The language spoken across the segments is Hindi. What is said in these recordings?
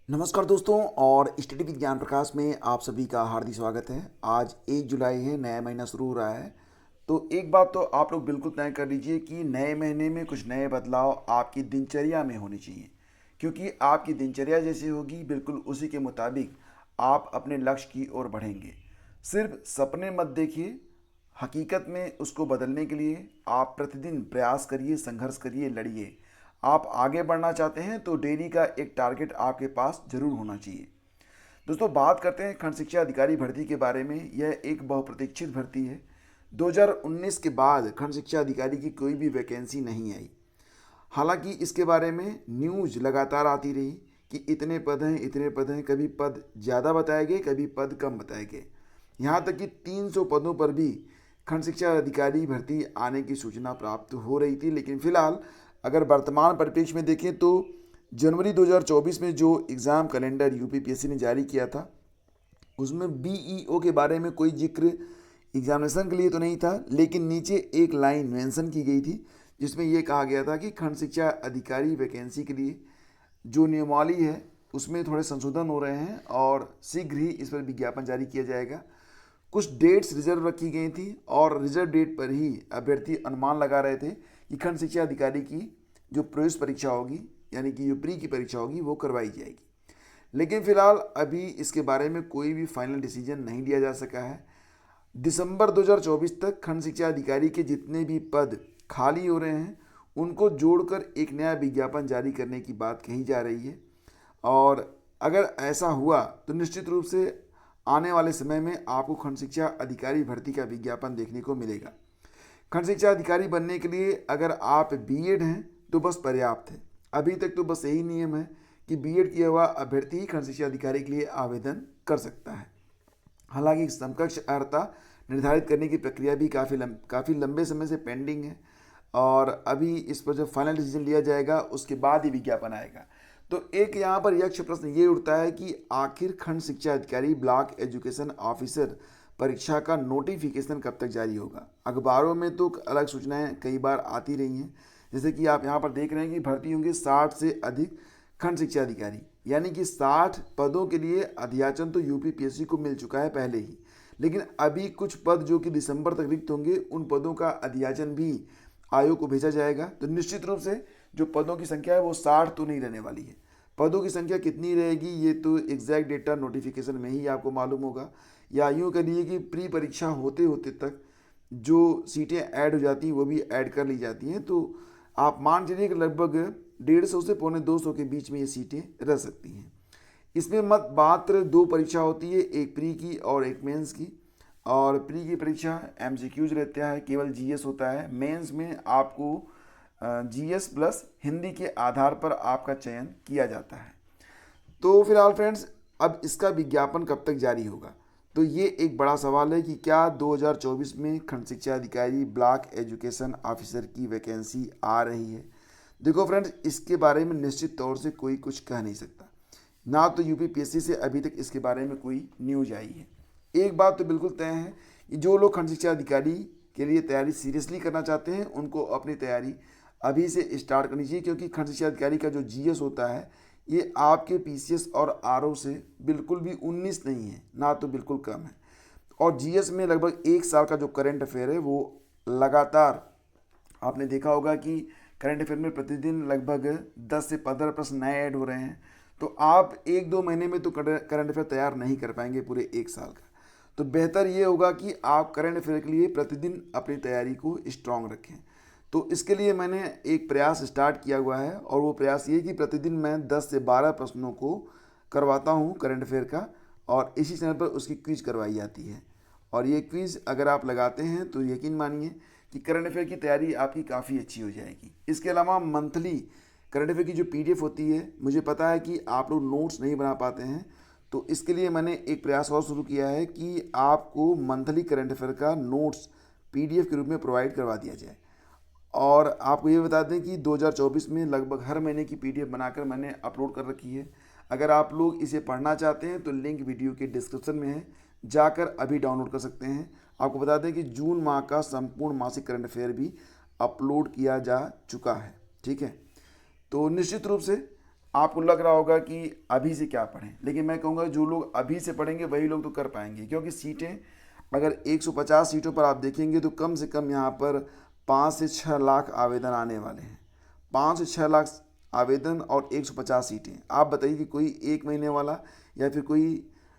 नमस्कार दोस्तों और स्टडी विद ज्ञान प्रकाश में आप सभी का हार्दिक स्वागत है। आज 1 जुलाई है, नया महीना शुरू हो रहा है। तो एक बात तो आप लोग बिल्कुल तय कर लीजिए कि नए महीने में कुछ नए बदलाव आपकी दिनचर्या में होने चाहिए, क्योंकि आपकी दिनचर्या जैसी होगी बिल्कुल उसी के मुताबिक आप अपने लक्ष्य की ओर बढ़ेंगे। सिर्फ सपने मत देखिए, हकीकत में उसको बदलने के लिए आप प्रतिदिन प्रयास करिए, संघर्ष करिए, लड़िए। आप आगे बढ़ना चाहते हैं तो डेली का एक टारगेट आपके पास जरूर होना चाहिए। दोस्तों, बात करते हैं खंड शिक्षा अधिकारी भर्ती के बारे में। यह एक बहुप्रतीक्षित भर्ती है। 2019 के बाद खंड शिक्षा अधिकारी की कोई भी वैकेंसी नहीं आई। हालांकि इसके बारे में न्यूज़ लगातार आती रही कि इतने पद हैं, इतने पद हैं। कभी पद ज़्यादा बताए गए, कभी पद कम बताए गए। यहाँ तक कि 300 पदों पर भी खंड शिक्षा अधिकारी भर्ती आने की सूचना प्राप्त हो रही थी। लेकिन फिलहाल अगर वर्तमान परिप्रेक्ष्य में देखें तो जनवरी 2024 में जो एग्ज़ाम कैलेंडर यूपीपीएससी ने जारी किया था, उसमें बीईओ के बारे में कोई जिक्र एग्जामिनेशन के लिए तो नहीं था, लेकिन नीचे एक लाइन मेंशन की गई थी जिसमें यह कहा गया था कि खंड शिक्षा अधिकारी वैकेंसी के लिए जो नियमावली है उसमें थोड़े संशोधन हो रहे हैं और शीघ्र ही इस पर विज्ञापन जारी किया जाएगा। कुछ डेट्स रिजर्व रखी गई थी और रिजर्व डेट पर ही अभ्यर्थी अनुमान लगा रहे थे कि खंड शिक्षा अधिकारी की जो प्रवेश परीक्षा होगी, यानी कि जो प्री की परीक्षा होगी, वो करवाई जाएगी। लेकिन फिलहाल अभी इसके बारे में कोई भी फाइनल डिसीजन नहीं लिया जा सका है। दिसंबर 2024 तक खंड शिक्षा अधिकारी के जितने भी पद खाली हो रहे हैं उनको जोड़कर एक नया विज्ञापन जारी करने की बात कही जा रही है। और अगर ऐसा हुआ तो निश्चित रूप से आने वाले समय में आपको खंड शिक्षा अधिकारी भर्ती का विज्ञापन देखने को मिलेगा। खंड शिक्षा अधिकारी बनने के लिए अगर आप बीएड हैं तो बस पर्याप्त है। अभी तक तो बस यही नियम है कि बीएड किया हुआ अभ्यर्थी ही खंड शिक्षा अधिकारी के लिए आवेदन कर सकता है। हालांकि समकक्ष अर्हता निर्धारित करने की प्रक्रिया भी काफ़ी लंबे समय से पेंडिंग है और अभी इस पर जब फाइनल डिसीजन लिया जाएगा उसके बाद ही विज्ञापन आएगा। तो एक यहाँ पर यक्ष प्रश्न ये उठता है कि आखिर खंड शिक्षा अधिकारी ब्लॉक एजुकेशन ऑफिसर परीक्षा का नोटिफिकेशन कब तक जारी होगा। अखबारों में तो अलग सूचनाएं कई बार आती रही हैं, जैसे कि आप यहाँ पर देख रहे हैं कि भर्ती होंगे 60 से अधिक खंड शिक्षा अधिकारी, यानी कि 60 पदों के लिए अध्याचन तो यूपीपीएससी को मिल चुका है पहले ही। लेकिन अभी कुछ पद जो कि दिसंबर तक रिक्त होंगे उन पदों का अध्याचन भी आयोग को भेजा जाएगा। तो निश्चित रूप से जो पदों की संख्या है वो 60 तो नहीं रहने वाली है। पदों की संख्या कितनी रहेगी ये तो एग्जैक्ट डेटा नोटिफिकेशन में ही आपको मालूम होगा, या यूँ करिए कि प्री परीक्षा होते होते तक जो सीटें ऐड हो जाती हैं वो भी ऐड कर ली जाती हैं। तो आप मान चलिए कि लगभग 150 से पौने 200 के बीच में ये सीटें रह सकती हैं। इसमें मात्र 2 परीक्षा होती है, एक प्री की और एक मेंस की। और प्री की परीक्षा एमसीक्यूज रहता है, केवल जीएस होता है। मेंस में आपको जीएस प्लस हिंदी के आधार पर आपका चयन किया जाता है। तो फिलहाल फ्रेंड्स, अब इसका विज्ञापन कब तक जारी होगा, तो ये एक बड़ा सवाल है कि क्या 2024 में खंड शिक्षा अधिकारी ब्लॉक एजुकेशन ऑफिसर की वैकेंसी आ रही है। देखो फ्रेंड्स, इसके बारे में निश्चित तौर से कोई कुछ कह नहीं सकता, ना तो यूपीपीएससी से अभी तक इसके बारे में कोई न्यूज आई है। एक बात तो बिल्कुल तय है कि जो लोग खंड शिक्षा अधिकारी के लिए तैयारी सीरियसली करना चाहते हैं उनको अपनी तैयारी अभी से स्टार्ट करनी चाहिए, क्योंकि खंड शिक्षा अधिकारी का जो जीएस होता है ये आपके पीसीएस और आरओ से बिल्कुल भी 19 नहीं है, ना तो बिल्कुल कम है। और जीएस में लगभग 1 साल का जो करंट अफेयर है वो लगातार आपने देखा होगा कि करंट अफेयर में प्रतिदिन लगभग 10 से 15 प्रश्न नए ऐड हो रहे हैं। तो आप 1-2 महीने में तो करंट अफेयर तैयार नहीं कर पाएंगे पूरे 1 साल का। तो बेहतर ये होगा कि आप करंट अफेयर के लिए प्रतिदिन अपनी तैयारी को स्ट्रांग रखें। तो इसके लिए मैंने एक प्रयास स्टार्ट किया हुआ है और वो प्रयास ये कि प्रतिदिन मैं 10 से 12 प्रश्नों को करवाता हूँ करंट अफेयर का, और इसी चैनल पर उसकी क्विज करवाई जाती है। और ये क्विज अगर आप लगाते हैं तो यकीन मानिए कि करंट अफेयर की तैयारी आपकी काफ़ी अच्छी हो जाएगी। इसके अलावा मंथली करंट अफेयर की जो पीडीएफ होती है, मुझे पता है कि आप लोग नोट्स नहीं बना पाते हैं, तो इसके लिए मैंने एक प्रयास और शुरू किया है कि आपको मंथली करंट अफेयर का नोट्स पीडीएफ के रूप में प्रोवाइड करवा दिया जाए। और आपको ये बता दें कि 2024 में लगभग हर महीने की पीडीएफ बनाकर मैंने अपलोड कर रखी है। अगर आप लोग इसे पढ़ना चाहते हैं तो लिंक वीडियो के डिस्क्रिप्शन में है, जाकर अभी डाउनलोड कर सकते हैं। आपको बता दें कि जून माह का संपूर्ण मासिक करंट अफेयर भी अपलोड किया जा चुका है। ठीक है, तो निश्चित रूप से आपको लग रहा होगा कि अभी से क्या पढ़ें, लेकिन मैं कहूँगा जो लोग अभी से पढ़ेंगे वही लोग तो कर पाएंगे, क्योंकि सीटें अगर 150 सीटों पर आप देखेंगे तो कम से कम यहाँ पर 5 से 6 लाख आवेदन आने वाले हैं। 5 से 6 लाख आवेदन और 150 सीटें। आप बताइए कि कोई 1 महीने वाला या फिर कोई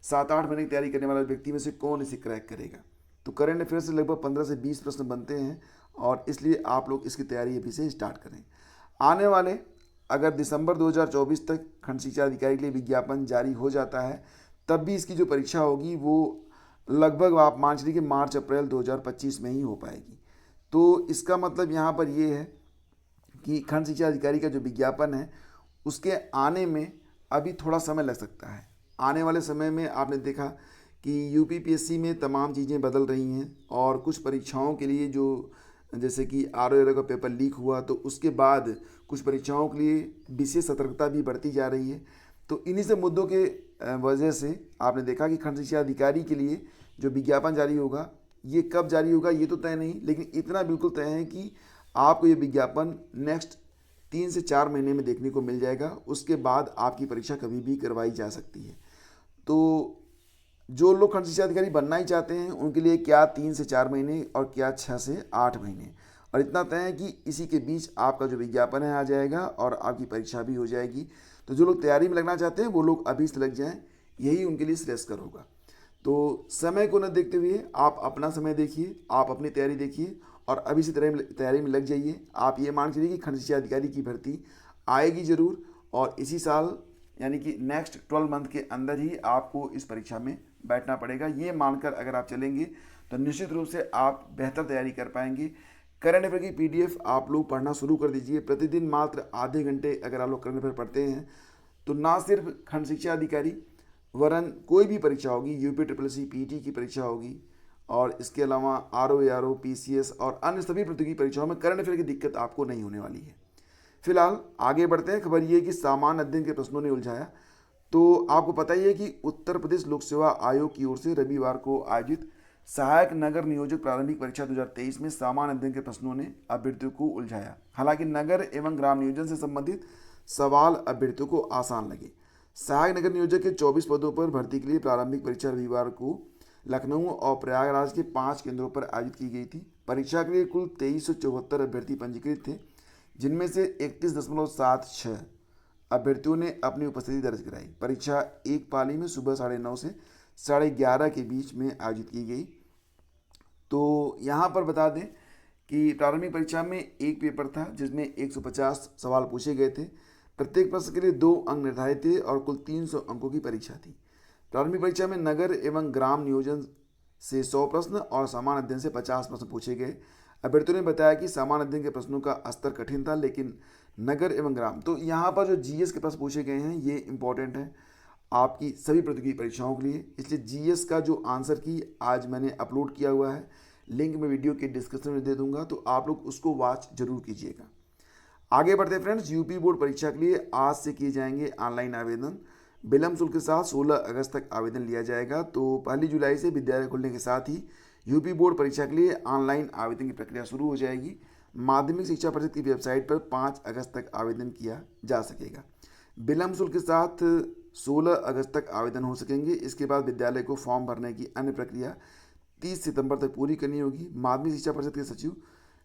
7-8 महीने की तैयारी करने वाला व्यक्ति में से कौन इसे क्रैक करेगा। तो करंट अफेयर से लगभग 15 से 20 प्रश्न बनते हैं और इसलिए आप लोग इसकी तैयारी अभी से स्टार्ट करें। आने वाले अगर दिसंबर 2024 तक खंड शिक्षा अधिकारी के लिए विज्ञापन जारी हो जाता है, तब भी इसकी जो परीक्षा होगी वो लगभग आप मान चलिए कि मार्च अप्रैल 2025 में ही हो पाएगी। तो इसका मतलब यहाँ पर ये है कि खंड शिक्षा अधिकारी का जो विज्ञापन है उसके आने में अभी थोड़ा समय लग सकता है। आने वाले समय में आपने देखा कि यूपीपीएससी में तमाम चीज़ें बदल रही हैं और कुछ परीक्षाओं के लिए जो जैसे कि आरओ का पेपर लीक हुआ तो उसके बाद कुछ परीक्षाओं के लिए विशेष सतर्कता भी बढ़ती जा रही है। तो इन्हीं से मुद्दों के वजह से आपने देखा कि खंड शिक्षा अधिकारी के लिए जो विज्ञापन जारी होगा, ये कब जारी होगा ये तो तय नहीं, लेकिन इतना बिल्कुल तय है कि आपको ये विज्ञापन नेक्स्ट 3 से 4 महीने में देखने को मिल जाएगा। उसके बाद आपकी परीक्षा कभी भी करवाई जा सकती है। तो जो लोग खंड शिक्षा अधिकारी बनना ही चाहते हैं उनके लिए क्या 3 से 4 महीने और क्या 6 से 8 महीने, और इतना तय है कि इसी के बीच आपका जो विज्ञापन है आ जाएगा और आपकी परीक्षा भी हो जाएगी। तो जो लोग तैयारी में लगना चाहते हैं वो लोग अभी से लग जाएं, यही उनके लिए श्रेयस्कर होगा। तो समय को न देखते हुए आप अपना समय देखिए, आप अपनी तैयारी देखिए और अभी से तैयारी में लग जाइए। आप ये मान चलिए कि खंड शिक्षा अधिकारी की भर्ती आएगी ज़रूर और इसी साल यानी कि नेक्स्ट 12 मंथ के अंदर ही आपको इस परीक्षा में बैठना पड़ेगा। ये मानकर अगर आप चलेंगे तो निश्चित रूप से आप बेहतर तैयारी कर पाएंगे। करंट अफेयर की पीडीएफ आप लोग पढ़ना शुरू कर दीजिए। प्रतिदिन मात्र आधे घंटे अगर आप लोग करंट अफेयर पढ़ते हैं तो ना सिर्फ खंड शिक्षा अधिकारी वरन कोई भी परीक्षा होगी, यूपी ट्रिपल सी पीटी की परीक्षा होगी और इसके अलावा आरओ पीसीएस और अन्य सभी प्रतियोगी परीक्षाओं में करंट अफेयर की दिक्कत आपको नहीं होने वाली है। फिलहाल आगे बढ़ते हैं। खबर ये है कि सामान्य अध्ययन के प्रश्नों ने उलझाया। तो आपको पता ही है कि उत्तर प्रदेश लोक सेवा आयोग की ओर से रविवार को आयोजित सहायक नगर नियोजक प्रारंभिक परीक्षा 2023 में सामान्य अध्ययन के प्रश्नों ने अभ्यर्थियों को उलझाया। हालांकि नगर एवं ग्राम नियोजन से संबंधित सवाल अभ्यर्थियों को आसान लगे। सहायक नगर नियोजक के 24 पदों पर भर्ती के लिए प्रारंभिक परीक्षा रविवार को लखनऊ और प्रयागराज के 5 केंद्रों पर आयोजित की गई थी। परीक्षा के लिए कुल 2374 अभ्यर्थी पंजीकृत थे, जिनमें से 31.76 अभ्यर्थियों ने अपनी उपस्थिति दर्ज कराई। परीक्षा एक पाली में सुबह 9:30 से 11:30 के बीच में आयोजित की गई। तो यहाँ पर बता दें कि प्रारंभिक परीक्षा में एक पेपर था जिसमें 150 सवाल पूछे गए थे। प्रत्येक प्रश्न के लिए 2 अंक निर्धारित थे और कुल 300 अंकों की परीक्षा थी। प्रारंभिक परीक्षा में नगर एवं ग्राम नियोजन से 100 प्रश्न और सामान्य अध्ययन से 50 प्रश्न पूछे गए। अभ्यर्थियों ने बताया कि सामान्य अध्ययन के प्रश्नों का स्तर कठिन था, लेकिन नगर एवं ग्राम तो यहाँ पर जो जीएस के प्रश्न पूछे गए हैं ये इंपॉर्टेंट है आपकी सभी प्रतियोगी परीक्षाओं के लिए। इसलिए जीएस का जो आंसर की आज मैंने अपलोड किया हुआ है, लिंक मैं वीडियो के डिस्क्रिप्शन में दे दूंगा, तो आप लोग उसको वॉच जरूर कीजिएगा। आगे बढ़ते फ्रेंड्स, यूपी बोर्ड परीक्षा के लिए आज से किए जाएंगे ऑनलाइन आवेदन। विलम्ब शुल्क के साथ 16 अगस्त तक आवेदन लिया जाएगा। तो 1 जुलाई से विद्यालय खुलने के साथ ही यूपी बोर्ड परीक्षा के लिए ऑनलाइन आवेदन की प्रक्रिया शुरू हो जाएगी। माध्यमिक शिक्षा परिषद की वेबसाइट पर 5 अगस्त तक आवेदन किया जा सकेगा। विलम्ब शुल्क के साथ 16 अगस्त तक आवेदन हो सकेंगे। इसके बाद विद्यालय को फॉर्म भरने की अन्य प्रक्रिया 30 सितंबर तक पूरी करनी होगी। माध्यमिक शिक्षा परिषद के सचिव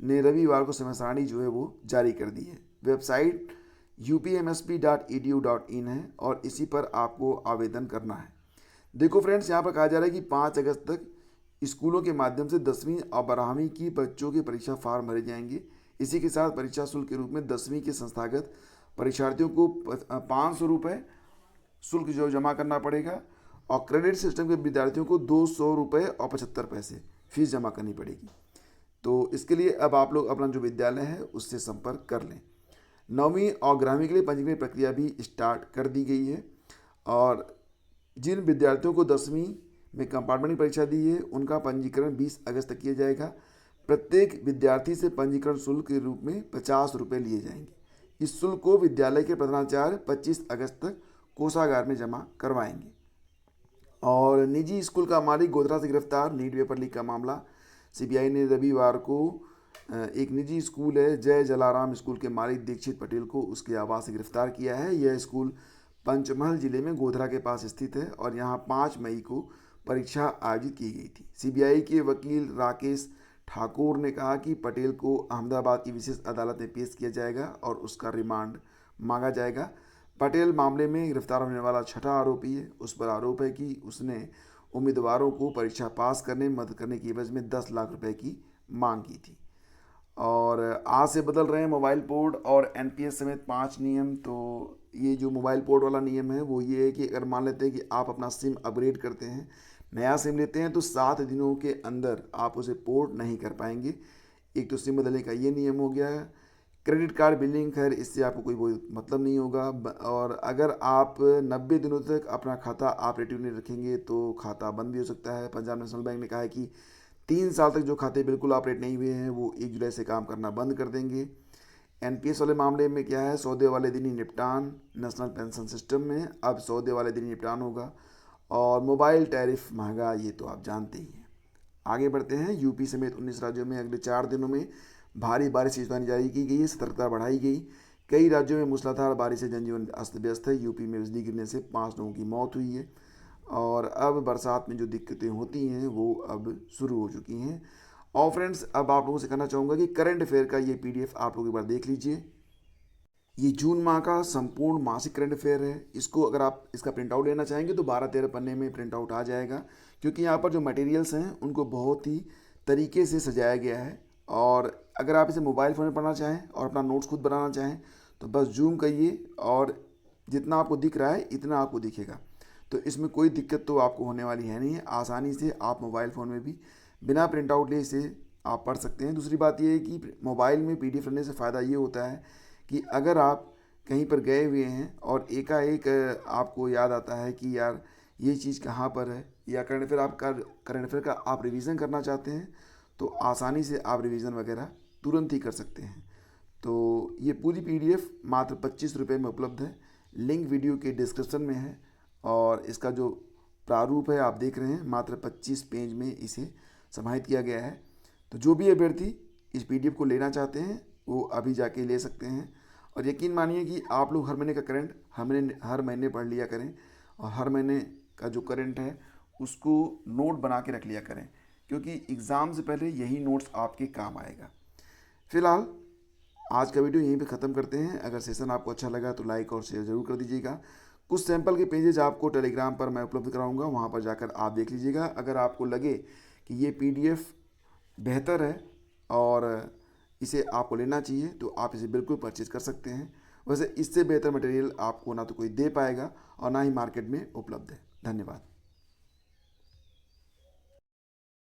ने रविवार को समय सारणी जो है वो जारी कर दी है। वेबसाइट upmsp.edu.in है और इसी पर आपको आवेदन करना है। देखो फ्रेंड्स, यहाँ पर कहा जा रहा है कि 5 अगस्त तक स्कूलों के माध्यम से 10वीं और 12वीं की बच्चों के परीक्षा फार्म भरे जाएंगे। इसी के साथ परीक्षा शुल्क के रूप में 10वीं के संस्थागत परीक्षार्थियों को 500 रुपये शुल्क जो जमा करना पड़ेगा और क्रेडिट सिस्टम के विद्यार्थियों को 200 रुपये और 75 पैसे फीस जमा करनी पड़ेगी। तो इसके लिए अब आप लोग अपना जो विद्यालय है उससे संपर्क कर लें। 9वीं और 11वीं के लिए पंजीकरण प्रक्रिया भी स्टार्ट कर दी गई है और जिन विद्यार्थियों को 10वीं में कंपार्टमेंट परीक्षा दी है उनका पंजीकरण 20 अगस्त तक किया जाएगा। प्रत्येक विद्यार्थी से पंजीकरण शुल्क के रूप में 50 रुपये लिए जाएंगे। इस शुल्क को विद्यालय के प्रधानाचार्य 25 अगस्त तक कोषागार में जमा करवाएंगे। और निजी स्कूल का मालिक गोधरा से गिरफ्तार, नीट पेपर लीक का मामला। सीबीआई ने रविवार को एक निजी स्कूल है जय जलाराम स्कूल के मालिक दीक्षित पटेल को उसके आवास से गिरफ्तार किया है। यह स्कूल पंचमहल जिले में गोधरा के पास स्थित है और यहाँ 5 मई को परीक्षा आयोजित की गई थी। सीबीआई के वकील राकेश ठाकुर ने कहा कि पटेल को अहमदाबाद की विशेष अदालत में पेश किया जाएगा और उसका रिमांड मांगा जाएगा। पटेल मामले में गिरफ्तार होने वाला 6ठा आरोपी है। उस पर आरोप है कि उसने उम्मीदवारों को परीक्षा पास करने में मदद करने की एवज में 10 लाख रुपए की मांग की थी। और आज से बदल रहे हैं मोबाइल पोर्ट और एनपीएस समेत 5 नियम। तो ये जो मोबाइल पोर्ट वाला नियम है वो ये है कि अगर मान लेते हैं कि आप अपना सिम अपग्रेड करते हैं, नया सिम लेते हैं, तो 7 दिनों के अंदर आप उसे पोर्ट नहीं कर पाएंगे। एक तो सिम बदलने का ये नियम हो गया है। क्रेडिट कार्ड बिलिंग, खैर इससे आपको कोई मतलब नहीं होगा। और अगर आप 90 दिनों तक अपना खाता ऑपरेटिव नहीं रखेंगे तो खाता बंद भी हो सकता है। पंजाब नेशनल बैंक ने कहा है कि 3 साल तक जो खाते बिल्कुल ऑपरेट नहीं हुए हैं वो 1 जुलाई से काम करना बंद कर देंगे। एनपीएस वाले मामले में क्या है, सौदे वाले दिन ही निपटान। नेशनल पेंशन सिस्टम में अब सौदे वाले दिन ही निपटान होगा। और मोबाइल टैरिफ महंगा, ये तो आप जानते ही हैं। आगे बढ़ते हैं। यूपी समेत 19 राज्यों में अगले 4 दिनों में भारी बारिश की चेतावनी जारी की गई है। सतर्कता बढ़ाई गई। कई राज्यों में मूसलाधार बारिश से जनजीवन अस्त व्यस्त है। यूपी में बिजली गिरने से 5 लोगों की मौत हुई है। और अब बरसात में जो दिक्कतें होती हैं वो अब शुरू हो चुकी हैं। और फ्रेंड्स, अब आप लोगों से कहना चाहूँगा कि करंट अफेयर का ये पीडीएफ आप लोग एक बार देख लीजिए। ये जून माह का संपूर्ण मासिक करंट अफेयर है। इसको अगर आप इसका प्रिंट आउट लेना चाहेंगे तो 12-13 पन्ने में प्रिंट आउट आ जाएगा, क्योंकि यहाँ पर जो मटेरियल्स हैं उनको बहुत ही तरीके से सजाया गया है। और अगर आप इसे मोबाइल फ़ोन में पढ़ना चाहें और अपना नोट्स खुद बनाना चाहें तो बस जूम करिए और जितना आपको दिख रहा है इतना आपको दिखेगा। तो इसमें कोई दिक्कत तो आपको होने वाली है नहीं है। आसानी से आप मोबाइल फ़ोन में भी बिना प्रिंट आउट लिए इसे आप पढ़ सकते हैं। दूसरी बात यह है कि मोबाइल में पीडीएफ करने से फ़ायदा ये होता है कि अगर आप कहीं पर गए हुए हैं और एकाएक आपको याद आता है कि यार ये चीज़ कहाँ पर है, या करंट अफेयर का आप रिवीजन करना चाहते हैं तो आसानी से आप रिवीजन वगैरह तुरंत ही कर सकते हैं। तो ये पूरी पीडीएफ मात्र 25 रुपये में उपलब्ध है। लिंक वीडियो के डिस्क्रिप्शन में है। और इसका जो प्रारूप है आप देख रहे हैं, मात्र 25 पेज में इसे समाहित किया गया है। तो जो भी अभ्यर्थी इस पीडीएफ को लेना चाहते हैं वो अभी जाके ले सकते हैं। और यकीन मानिए कि आप लोग हर महीने का करंट हर महीने पढ़ लिया करें और हर महीने का जो करंट है उसको नोट बना के रख लिया करें, क्योंकि एग्ज़ाम से पहले यही नोट्स आपके काम आएगा। फिलहाल आज का वीडियो यहीं पे ख़त्म करते हैं। अगर सेशन आपको अच्छा लगा तो लाइक और शेयर ज़रूर कर दीजिएगा। कुछ सैंपल के पेजेज आपको टेलीग्राम पर मैं उपलब्ध कराऊंगा, वहाँ पर जाकर आप देख लीजिएगा। अगर आपको लगे कि ये पीडीएफ बेहतर है और इसे आपको लेना चाहिए तो आप इसे बिल्कुल परचेज़ कर सकते हैं। वैसे इससे बेहतर मटेरियल आपको ना तो कोई दे पाएगा और ना ही मार्केट में उपलब्ध है। धन्यवाद।